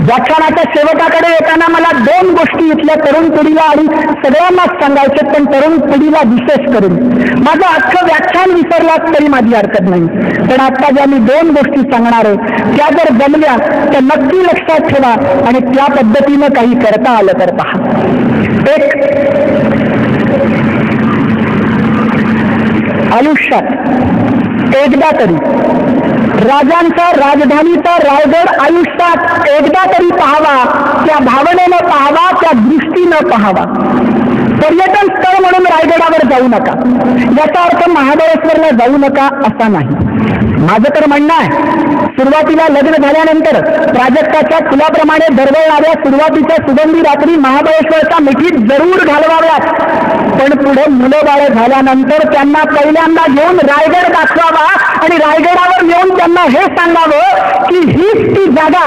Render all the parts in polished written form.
व्याख्यानाच्या शेवटाकडे येताना मला दोन गोष्टी इथल्या तरुण पिढीला आणि सगळ्यांनाच सांगायचे, पण तरुण पिढीला विशेष करून. माझं अख्खं व्याख्यान विसरलाच तरी माझी हरकत नाही, पण आता ज्या मी दोन गोष्टी सांगणार आहे त्या जर जमल्या तर नक्की लक्षात ठेवा आणि त्या पद्धतीनं काही करता आलं तर पहा. एक, आयुष्यात एकदा तरी राजांचा राजधानीचा रायगड आयुष्यात एकदा तरी पाहावा, त्या भावनेनं पाहावा, त्या दृष्टीनं पाहावा. पर्यटन स्थळ म्हणून रायगडावर जाऊ नका, याचा अर्थ महाबळेश्वरला जाऊ नका असा नाही. माझं तर म्हणणं आहे, सुरुवातीला लग्न झाल्यानंतर प्राजक्ताच्या फुलाप्रमाणे दरवळणाऱ्या सुरुवातीच्या सुगंधी रात्री महाबळेश्वरच्या मिठीत जरूर घालवाव्यात, पण पुढे मुलं बाळ झाल्यानंतर त्यांना पहिल्यांदा घेऊन रायगड दाखवावा आणि रायगडावर येऊन त्यांना हे सांगावं की हीच ती जागा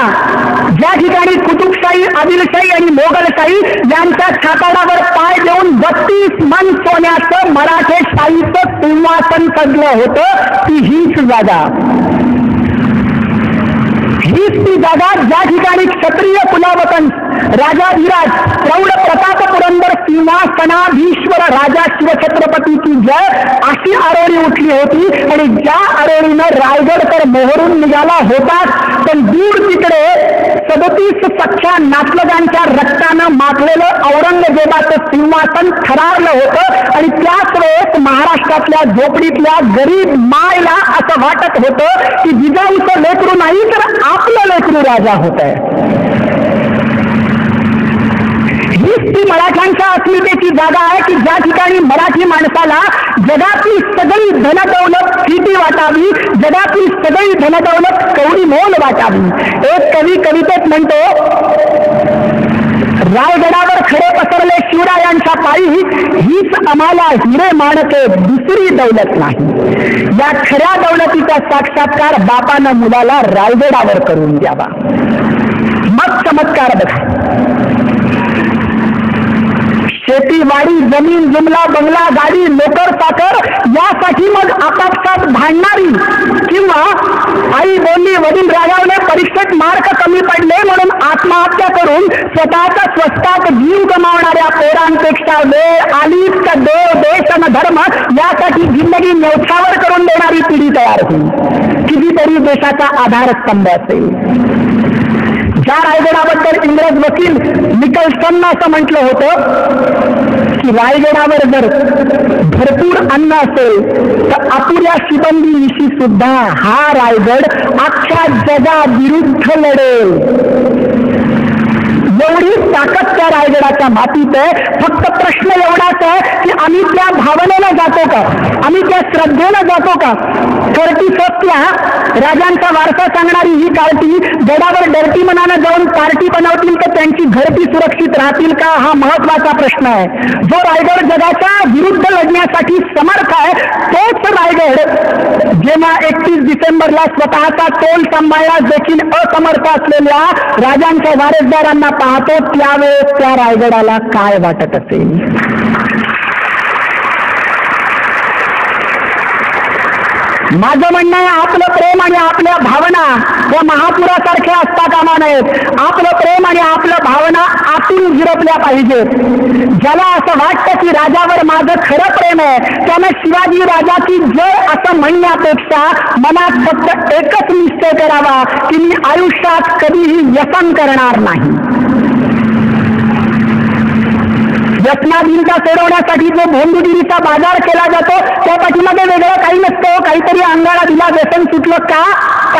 ज्या ठिकाणी कुतुबशाही, आदिलशाही आणि मोगलशाही यांच्या छाताडावर पाय देऊन 32 मन सोन्याचं मराठेशाहीचं सिंहासन सजलं होतं. ती हीच जागा, हीच ती जागा ज्या ठिकाणी क्षत्रिय कुलावतन राजाधिराज प्रौढ प्रताप पुरंदर सिंहासनाधीश्वर राजा शिवछत्रपतीची जय अशी आरोळी उठली होती आणि ज्या आरोळीनं रायगड तर मोहरून निघाला होताच, पण दूर तिकडे 37 सख्या नातलगांच्या रक्तानं माखलेलं औरंगजेबाचं सिंहासन थरारलं होतं आणि त्याच वेळेस महाराष्ट्रातल्या झोपडीतल्या गरीब मायला असं वाटत होतं की जिजाऊचं लेकरू नाही तर आपलं लेकरू राजा होत आहे. हीच ती मराठ्यांच्या अस्मितेची जागा आहे की ज्या ठिकाणी मराठी माणसाला जगातली सगळी धनदौलत फिटी वाटावी, जगातली सगळी धनदौलत कवडी मोल वाटावी. एक कवी कवितेत म्हणतो, रायगडावर खडे पसरले शिवरायांच्या पायी, हीच आम्हाला हिरे माणके दुसरी दौलत नाही. या खऱ्या दौलतीचा साक्षात्कार बापानं मुलाला रायगडावर करून द्यावा. मग चमत्कार बघा. शेती, वाडी, जमीन, जुमला, बंगला, गाडी, नोकर चाकर यासाठी मग आपापसात भांडणारी किंवा आई बोलली, वडील रागावले, परीक्षेत मार्क कमी पडले म्हणून आत्महत्या करून स्वतःचा स्वस्तात जीव गमावणाऱ्या पोरांपेक्षा वेळ आलीच का देव, देश आणि धर्म यासाठी जिंदगी न्यौछावर करून देणारी पिढी तयार होईल. कितीतरी देशाचा आधारस्तंभ असेल. ज्या रायगडाबद्दल इंग्रज वकील निकलसन असं म्हटलं होतं की रायगडावर जर भरपूर अन्न असेल तर अपुऱ्या शिबंदीविषयी सुद्धा हा रायगड अख्ख्या जगाविरुद्ध लढेल. एवढी ताकद त्या रायगडाच्या मातीत आहे. फक्त प्रश्न एवढाच आहे की आम्ही त्या भावनेनं जातो का, आम्ही त्या श्रद्धेनं जातो का. कर्टिसोसला राजांचा वारसा सांगणारी ही कार्टी गडावर डर्टी मनानं जाऊन पार्टी बनवतील तर त्यांची घरटी सुरक्षित राहतील का, हा महत्वाचा प्रश्न आहे. जो रायगड जगाच्या विरुद्ध लढण्यासाठी समर्थ आहे तोच रायगड जेव्हा 31 डिसेंबरला स्वतःचा तोल सांभाळण्यास देखील असमर्थ असलेल्या राजांच्या वारसदारांना पाहतो, त्यावेळेस त्या रायगडाला काय वाटत असेल. माझं म्हणणं आहे, आपलं प्रेम आणि आपल्या भावना या महापुरासारख्या असता कामा नयेत. आपलं प्रेम आणि आपल्या भावना आतून झिरपल्या पाहिजेत. ज्याला असं वाटतं की राजावर माझं खरं प्रेम आहे त्यानं शिवाजी राजाची जय असं म्हणण्यापेक्षा मनात फक्त एकच निश्चय करावा की मी आयुष्यात कधीही व्यसन करणार नाही. व्यसनाधीनता सोडवण्यासाठी जो भोंदूगिरीचा बाजार केला जातो त्या पाठीमागे वेगळं काही नसतं. काहीतरी अंगाला दिला, व्यसन सुटलं का,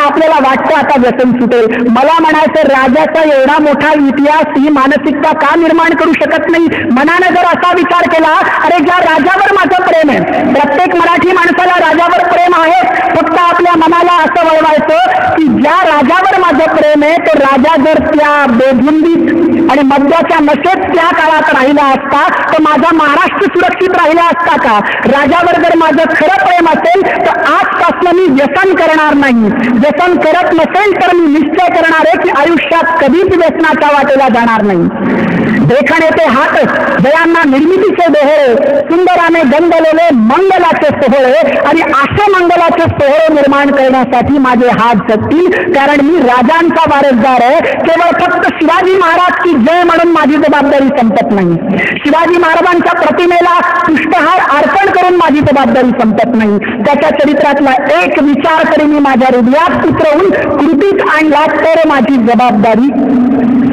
आपल्याला वाटतं आता व्यसन सुटेल. मला म्हणायचं, राजाचा एवढा मोठा इतिहास ही मानसिकता का निर्माण करू शकत नाही. मनानं जर असा विचार केला, अरे ज्या राजावर माझं प्रेम आहे, प्रत्येक मराठी माणसाला राजावर प्रेम आहे, फक्त आपल्या मनाला असं वळवायचं की ज्या राजावर माझं प्रेम आहे तो राजा जर त्या बेधुंदीत आणि मद्याच्या नशेत त्या काळात राहिला असता तर माझा महाराष्ट्र सुरक्षित राहिला असता का. राजावर जर माझं खरं प्रेम असेल तर आजपासून मी व्यसन करणार नाही. व्यसन करत नसेल तर मी निश्चय करणार आहे की आयुष्यात कधीच व्यसनाच्या वाटेला जाणार नाही. देखणे ते हात जयांना निर्मितीचे डोहळे, सुंदराने गंधलेले मंगलाचे सोहळे, आणि असे मंगलाचे सोहळे निर्माण करण्यासाठी माझे हात झटतील, कारण मी राजांचा वारसदार आहे. केवळ फक्त शिवाजी महाराज की जय म्हणून माझी जबाबदारी संपत नाही. शिवाजी महाराजांच्या प्रतिमेला पुष्पहार अर्पण करून माझी जबाबदारी संपत नाही. त्याच्या चरित्रातला एक विचार तरी मी माझ्या हृदयात उतरवून कृतीत आणला तर माझी जबाबदारी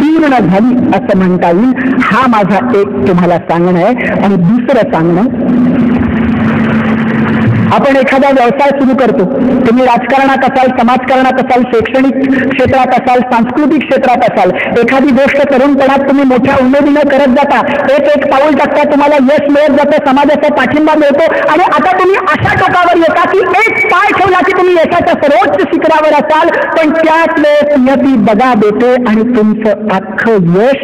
पूर्ण झाली असं म्हणता येईल. हा माझा एक तुम्हाला सांगणं आहे. आणि दुसरं सांगणं, आपण एखादा व्यवसाय सुरू करतो, तुम्ही राजकारणात असाल, समाजकारणात असाल, शैक्षणिक क्षेत्रात असाल, सांस्कृतिक क्षेत्रात असाल, एखादी गोष्ट तरुणपणात तुम्ही मोठ्या उमेदीनं करत जाता, एक पाऊल टाकता, तुम्हाला यश मिळत जातं, समाजाचा पाठिंबा मिळतो, आणि आता तुम्ही अशा टोकावर येता की एक पाय ठेवला की तुम्ही यशाच्या सर्वोच्च शिखरावर असाल, पण त्याच वेळेस नियती दगा देते आणि तुमचं अख्खं यश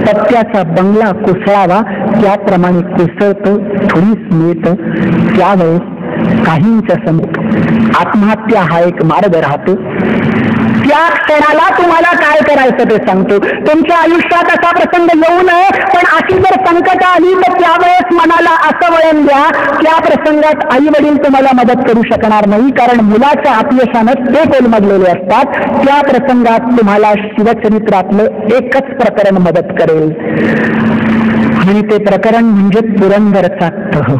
सत्याचा बंगला कोसळावा त्याप्रमाणे कोसळतं, थोडीच मिळतं. त्यावेळेस काहींच्या समोर आत्महत्या हा एक मार्ग राहतो. त्या क्षणाला तुम्हाला काय करायचं ते सांगतो. तुमच्या आयुष्यात असा प्रसंग येऊ नये, पण अशी जर संकट आली तर त्यावेळेस मनाला असं वळण द्या, त्या प्रसंगात आई वडील तुम्हाला मदत करू शकणार नाही, कारण मुलाच्या अपयशानं ते कोलमडलेले असतात. त्या प्रसंगात तुम्हाला शिवचरित्रातलं एकच प्रकरण मदत करेल, आणि ते प्रकरण म्हणजे पुरंदरचा तह.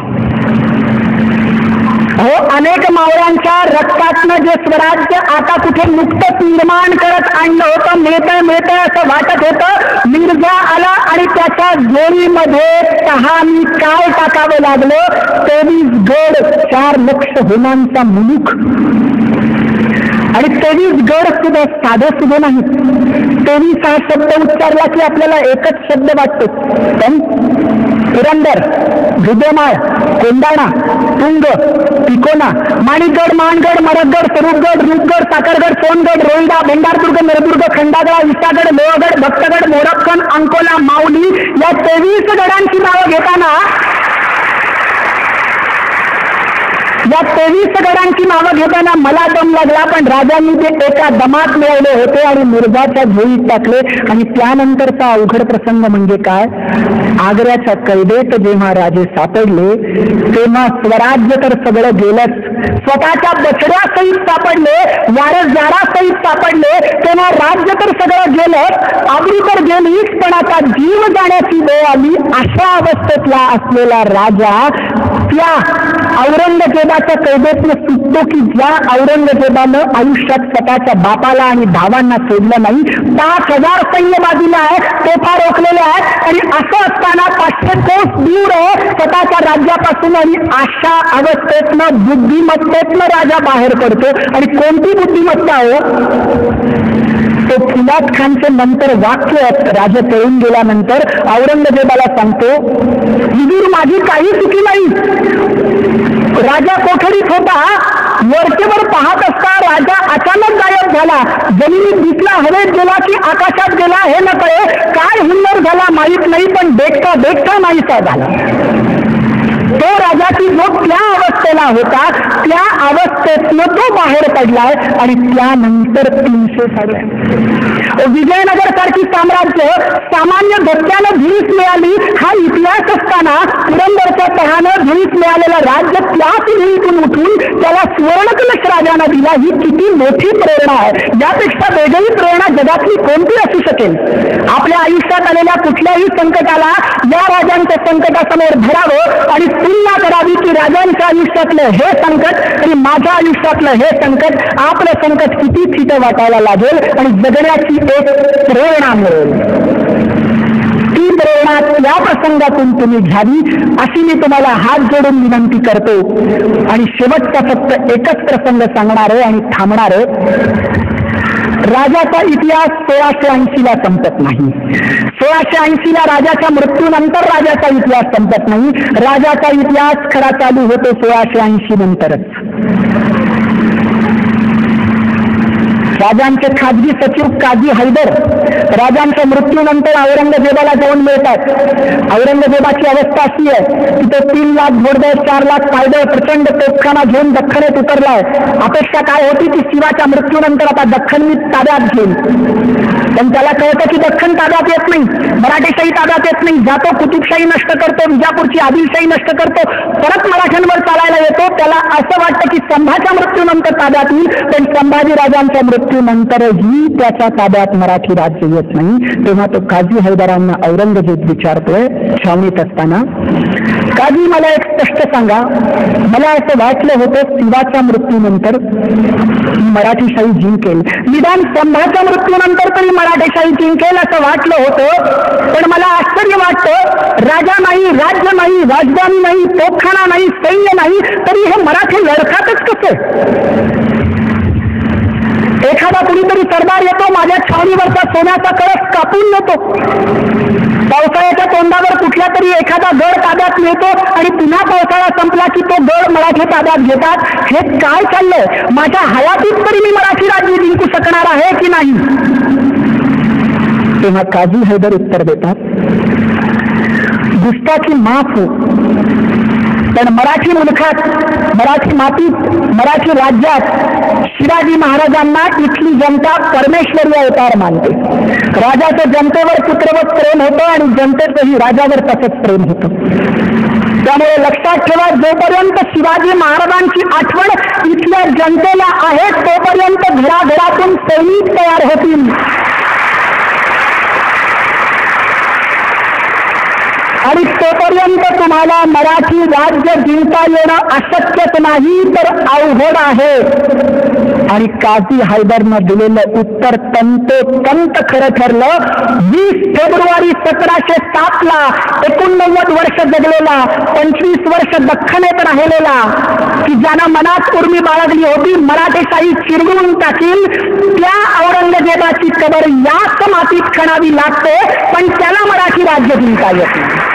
अनेक मावळ्यांच्या रक्तातनं जे स्वराज्य आता कुठे नुकतंच निर्माण करत आणलं होतं, मिळतंय असं वाटत होतं. मिर्झा आला आणि त्याच्या जोडीमध्ये कहाणी काय टाकावं लागलं, 23 गड, 4 लक्ष होमांचा मुलूक. आणि 23 गड सुद्धा साधं सुद्धा नाही. 23 हा शब्द उच्चारला की आपल्याला एकच शब्द वाटतो, पण पुरंदर, हृदयमाळ, कोंडाणा, तुंग, तिकोना, माणिकगड, मानगड, मरदगड, स्वरूपगड, रूपगड, साखरगड, सोनगड, रोहिडा, भंडारदुर्ग, नरदुर्ग, खंडागळा, विसागड, लोहगड, भक्तगड, मोरक्कन, अंकोला, माऊली या 23 गडांची नावं घेताना मला दम लागला, पण राजांनी ते एका दमात मिळवले होते आणि मिर्झाच्या झोळीत टाकले. आणि त्यानंतरचा अवघड प्रसंग म्हणजे काय, आग्र्याच्या कैदेत जेव्हा राजे सापडले तेव्हा स्वराज्य तर सगळं गेलंच, स्वतःच्या बछड्यासहित सापडले, वारसदारासहित सापडले, तेव्हा राज्य तर सगळं गेलं, आबरू तर गेलीच, पण आता जीव जाण्याची वेळ आली. अशा अवस्थेतला असलेला राजा त्या औरंगजेबाच्या कैदेतनं सुटतो की ज्या औरंगजेबानं आयुष्यात स्वतःच्या बापाला आणि भावांना सोडलं नाही. 5000 सैन्य बाजूला आहे, तोफा रोखलेल्या आहेत, आणि असं असताना 500 कोस दूर आहे स्वतःच्या राज्यापासून. आणि अशा अवस्थेतनं बुद्धिमत्तेतनं राजा बाहेर पडतो. आणि कोणती बुद्धिमत्ता हो, तो फुलाद खानचे नंतर वाक्य राजा पळून गेल्यानंतर औरंगजेबाला सांगतो, हुजूर माझी काही चुकी नाही. राजा कोठडीत होता, वरचेवर पाहत असता राजा अचानक गायब झाला. जमिनीत दिसला, हवेत गेला की आकाशात गेला हे न कळे, काय हुन्नर झाला माहीत नाही, पण देखता देखता नाहीसा झाला. तो राजा की जो त्या अवस्थेला होता त्या अवस्थेतनं तो बाहेर पडलाय. आणि त्यानंतर 300 साड्या. विजयनगर सारखी साम्राज्य सामान्य धक्क्यानं धुळीस मिळाली हा इतिहास असताना पुरंदरच्या तहानं धुळीस मिळालेलं राज्य त्याच धुळीतून उठून त्याला सुवर्णकलश राजानं दिला. ही किती मोठी प्रेरणा आहे. यापेक्षा वेगळी प्रेरणा जगातली कोणती असू शकेल. आपल्या आयुष्यात आलेल्या कुठल्याही संकटाला या राजांच्या संकटासमोर धरावं आणि तुलना करावी की राजांच्या आयुष्यातलं हे संकट आणि माझ्या आयुष्यातलं हे संकट, आपलं संकट किती फिटं वाटायला लागेल आणि जगण्याची एक प्रेरणा मिळेल. ती प्रेरणा त्या प्रसंगातून तुम्ही घ्यावी अशी मी तुम्हाला हात जोडून विनंती करतो. आणि शेवटचा फक्त एकच प्रसंग सांगणार आहे आणि थांबणार आहे. राजाचा इतिहास 1680 संपत नाही. 1680 राजाच्या मृत्यूनंतर राजाचा इतिहास संपत नाही. राजाचा इतिहास खरा चालू होतो 1680 नंतरच. राजांचे खाजगी सचिव काझी हैदर राजांच्या मृत्यूनंतर औरंगजेबाला जाऊन मिळतात. औरंगजेबाची अवस्था अशी आहे की तो 3 लाख घोडदळ 4 लाख पायदळ प्रचंड तोफखाना घेऊन दख्खनेत उतरलाय. अपेक्षा काय होती की शिवाच्या मृत्यूनंतर आता दख्खन मी ताब्यात घेईल, पण त्याला कळतं की दख्खन ताब्यात येत नाही, मराठेशाही ताब्यात येत नाही. जातो कुतुबशाही नष्ट करतो, विजापूरची आदिलशाही नष्ट करतो, परत मराठ्यांवर चालायला येतो. त्याला असं वाटतं की संभाच्या मृत्यूनंतर ताब्यात येईल, पण संभाजीराजांच्या मृत्यूनंतरही त्याच्या ताब्यात मराठी राज्य येत नाही. तेव्हा तो काझी हैदरांना औरंगजेब विचारतोय छावणीत असताना, काझी मला एक स्पष्ट सांगा, मला असं वाटलं होतं शिवाच्या मृत्यूनंतर मराठीशाही जिंकेल, निदान संभाच्या मृत्यूनंतर तरी मराठीशाही जिंकेल असं वाटलं होतं, पण मला आश्चर्य वाटतं राजा नाही, राज्य नाही, राजधानी नाही, तोफखाना नाही, सैन्य नाही, तरी हे मराठी लढतातच कसे? एखादा कुणीतरी सरदार येतो, माझ्या छावणीवरचा सोन्याचा कळस कापून नेतो, पावसाळ्याच्या तोंडावर कुठल्या तरी एखादा गड ताब्यात मिळतो आणि पुन्हा पावसाळा संपला की तो गड मराठी ताब्यात घेतात. हे काय चाललंय? माझ्या हयातीत तरी मी मराठी राज्य जिंकू शकणार आहे की नाही? तेव्हा काझी हैदर उत्तर देतात, गुस्ताखी माफ हो, पण मराठी मुलखात, मराठी मातीत, मराठी राज्यात शिवाजी महाराजांना इथली जनता परमेश्वरी अवतार मानते. राजाचं जनतेवर पुत्रवत प्रेम होतं आणि जनतेचंही राजावर तसंच प्रेम होतं. त्यामुळे लक्षात ठेवा, जोपर्यंत शिवाजी महाराजांची आठवण इथल्या जनतेला आहे तोपर्यंत घराघरातून सैनिक तयार होतील आणि तोपर्यंत तुम्हाला मराठी राज्य जिंकता येणं अशक्यच नाही तर अवघड आहे. आणि काझी हैदरनं दिलेलं उत्तर तंतोतंत खरं ठरलं. 20 फेब्रुवारी 1707 89 वर्ष जगलेला, 25 वर्ष दख्खनेत राहिलेला, की ज्यानं मनात उर्मी बाळगली होती मराठेशाही चिरवून टाकील, त्या औरंगजेबाची कबर याच मातीत खणावी लागते, पण त्याला मराठी राज्य जिंकता येत नाही.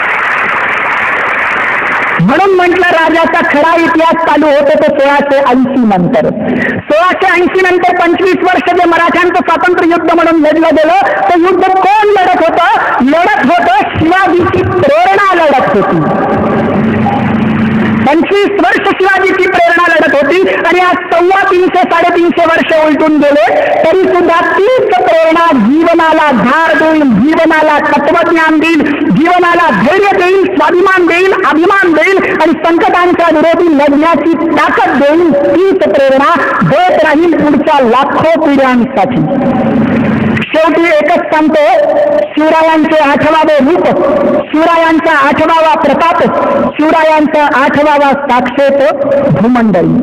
म्हणून म्हटलं राजाचा खरा इतिहास चालू होतो तो 1680 नंतर. 1680 नंतर 25 वर्ष जे मराठ्यांचं स्वातंत्र्य युद्ध म्हणून लढलं गेलं, ते युद्ध कोण लढत होतं? लढत होतं शिवाजीची प्रेरणा लढत होती. 25 वर्ष शिवाजीची प्रेरणा लढत होती आणि आज 350-350 वर्ष उलटून गेले, तरी सुद्धा तीच प्रेरणा जीवनाला धार देईल, जीवनाला तत्वज्ञान देईल, जीवनाला धैर्य देईल, स्वाभिमान देईल, अभिमान देईल आणि संकटांच्या विरोधी लढण्याची ताकद देईल. तीच प्रेरणा देत राहील पुढच्या लाखो पिढ्यांसाठी. शेवटी एकच सांगतो, शिवरायांचे 8वावे रूप, शिवरायांचा 8वावा प्रताप, शिवरायांचा 8वावा साक्षेत भूमंडळी,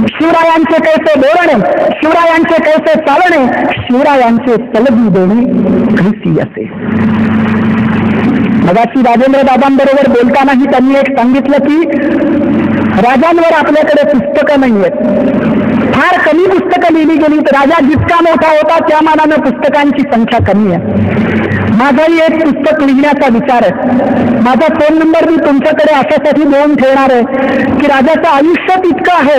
शिवरायांचे कैसे बोलणे, शिवरायांचे कैसे चालणे, शिवरायांचे सलगी देणे कैसी असे. मगाशी राजेंद्र दादांबरोबर बोलतानाही त्यांनी एक सांगितलं की राजांवर आपल्याकडे पुस्तकं नाही आहेत, फार कमी पुस्तकं लिहिली गेली. राजा जितका मोठा होता त्या मानानं पुस्तकांची संख्या कमी आहे. माझाही एक पुस्तक लिहिण्याचा विचार आहे. माझा फोन नंबर मी तुमच्याकडे अशासाठी देऊन ठेवणार आहे की राजाचं आयुष्यात इतकं आहे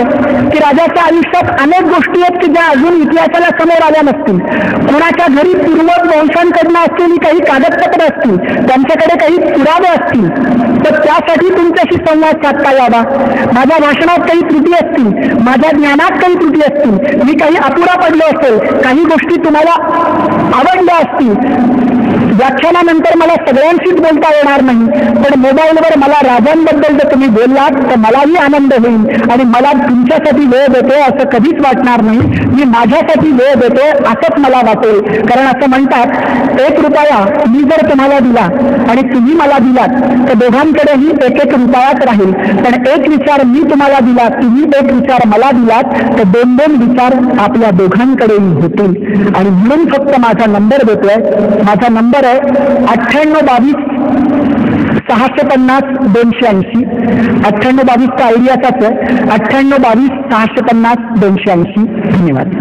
की राजाच्या आयुष्यात अनेक गोष्टी आहेत की ज्या अजून इतिहासाला समोर आल्या नसतील. कोणाच्या घरी पूर्वज वंशांकडनं असलेली काही कागदपत्र असतील, त्यांच्याकडे काही पुरावे असतील, तर त्यासाठी तुमच्याशी संवाद साधता यावा. माझ्या भाषणात काही त्रुटी असतील, माझ्या ज्ञानात काही त्रुटी असतील, मी काही अपुरा पडलो असेल, काही गोष्टी तुम्हाला आवडल्या असतील. व्याख्यानानंतर मला सगळ्यांशीच बोलता येणार नाही, पण मोबाईलवर मला राजांबद्दल जर तुम्ही बोललात तर मलाही आनंद होईल आणि मला तुमच्यासाठी वेळ देतोय असं कधीच वाटणार नाही. मी माझ्यासाठी वेळ देतोय असंच मला वाटेल. कारण असं म्हणतात, 1 रुपया मी जर तुम्हाला दिला आणि तुम्ही मला दिलात तर दोघांकडेही 1-1 रुपयाच राहील. पण एक विचार मी तुम्हाला दिला, तुम्ही एक विचार मला दिलात तर 2-2 विचार आपल्या दोघांकडेही होतील. आणि म्हणून फक्त माझा नंबर देतोय. माझा नंबर आहे 9822 650 280. 9822 चा आयडियाचाच आहे. 9822 650 280. धन्यवाद.